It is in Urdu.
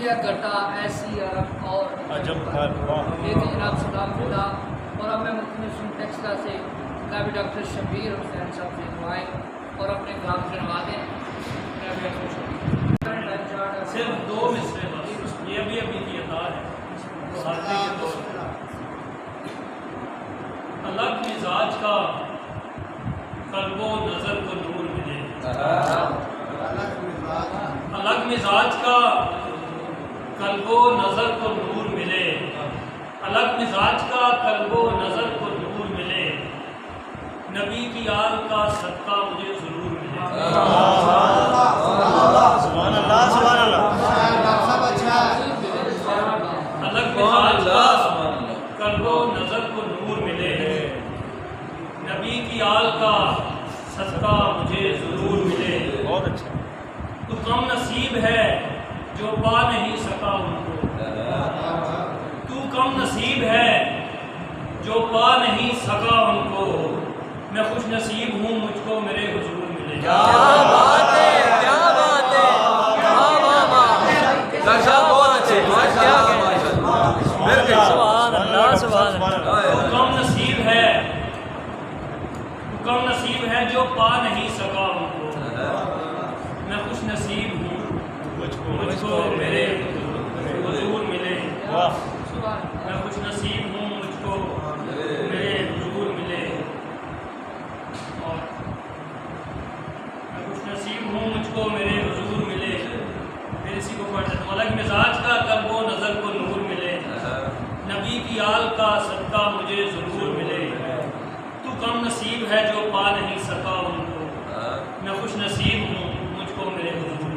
یہ گھٹا ایسی عرب اور عجب تھا یہ کہ جناب سلام خدا اور اب میں مختلف ٹیکسلا سے جناب ڈاکٹر شبیر حسین صاحب سے دعائیں اور اپنے کام سے نوازیں. صرف 2 مصرے بس، یہ ابھی کی عطا ہے ساتھی کے طور پر. الگ مزاج کا قلب و نظر کو نور ملے، الگ مزاج کا قلب و نظر کو نور ملے، الگ مزاج کا قلب و نظر کو نور ملے، نبی کی آل کا صدقہ مجھے ضرور ملے. سبحان اللہ سبحان اللہ. الگ مزاج کا قلب و نظر کو نور ملے، نبی کی آل کا صدقہ مجھے ضرور ملے. بہت اچھا. تو کم نصیب ہے جو پا نہیں سکا ان کو، تو کم نصیب ہے جو پا نہیں سکا ان کو، میں خوش نصیب ہوں مجھ کو میرے حضور ملے. کیا بات ہے، کیا بات ہے، واہ واہ واہ. ڈاکٹر صاحب بہت اچھے، سبحان اللہ سبحان اللہ. تو کم نصیب ہے، تو کم نصیب ہے جو پا نہیں سکا ان کو، میں خوش نصیب ہوں مجھ کو میرے حضور ملے. میں خوش نصیب ہوں مجھ کو میرے حضور ملے، اور میں خوش نصیب ہوں مجھ کو میرے حضور ملے. پھر اسی کو پڑھ دیتا ہوں. الگ مزاج کا قلب و نظر کو نور ملے، نبی کی آل کا صدقہ مجھے ضرور ملے. تو کم نصیب ہے جو پا نہیں سکا ان کو، میں خوش نصیب ہوں مجھ کو میرے حضور ملے.